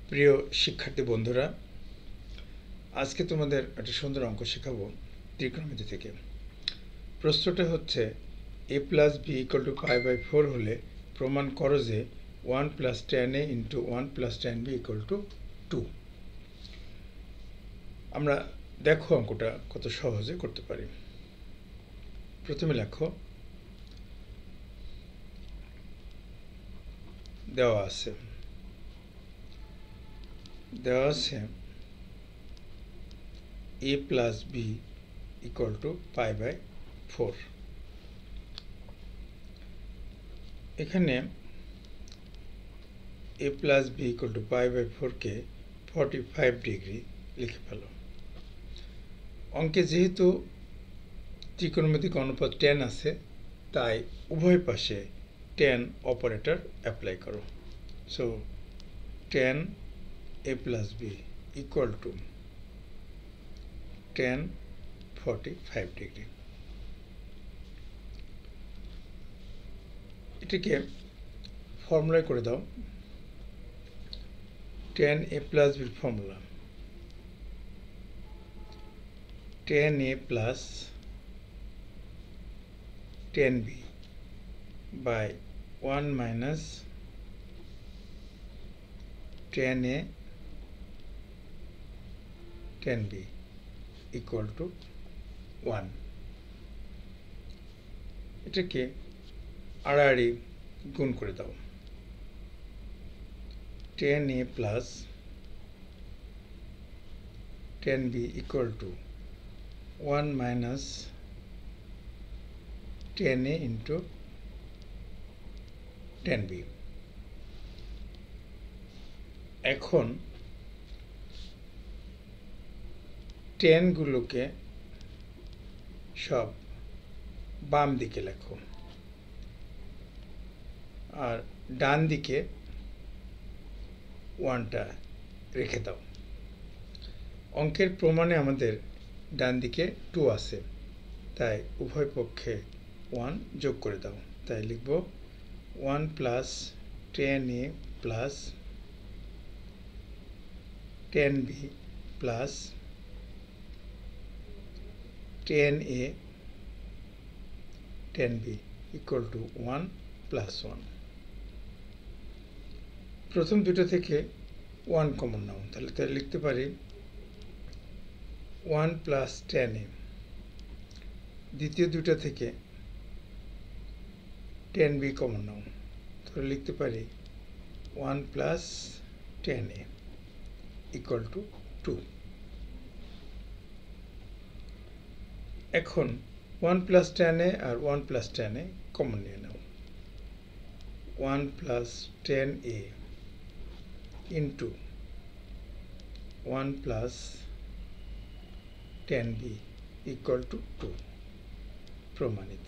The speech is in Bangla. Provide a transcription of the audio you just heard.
প্রিয় শিক্ষার্থী বন্ধুরা, আজকে তোমাদের একটা সুন্দর অঙ্ক শেখাবো ত্রিকোণমিতি থেকে। প্রশ্নটা হচ্ছে a plus B equal to π/4 হলে প্রমাণ করো যে 1 plus tan a into 1 plus tan b equal to 2। আমরা দেখো অঙ্কটা কত সহজে করতে পারি। প্রথমে লেখো, দেওয়া আছে a plus B equal to π/4। এখানে a plus B equal to π/4কে 45 ডিগ্রি লিখে ফেলো। অঙ্কে যেহেতু ত্রিকোণমিতিক অনুপাত tan আছে, তাই উভয় পাশে tan অপারেটর অ্যাপ্লাই করো। So tan a plus B equal to tan 45 degree. এটিকে ফর্মুলায় করে দাও। tan a প্লাস বির formula tan a plus tan b by 1 minus tan a tan b equal to 1। এটাকে আড়াআড়ি গুণ করে দাও। tan a plus tan b equal to 1 minus tan a into tan b। এখন tan গুলোকে সব বাম দিকে লেখো আর ডান দিকে 1টা রেখে দাও। অঙ্কের প্রমাণে আমাদের ডান দিকে 2 আছে, তাই উভয় পক্ষে 1 যোগ করে দাও। তাই লিখব 1 plus tan a plus tan b plus tan a tan b equal to 1 plus 1। প্রথম দুটো থেকে 1 কমন নাও, তাহলে লিখতে পারি 1 প্লাস tan a। দ্বিতীয় দুটো থেকে tan b কমন নাও, তাহলে লিখতে পারি 1 plus tan a equal to 2। এখন 1 প্লাস tan a আর 1 প্লাস tan a কমন নিয়ে নাও। 1 plus tan a into 1 plus tan b equal to 2 প্রমাণিত।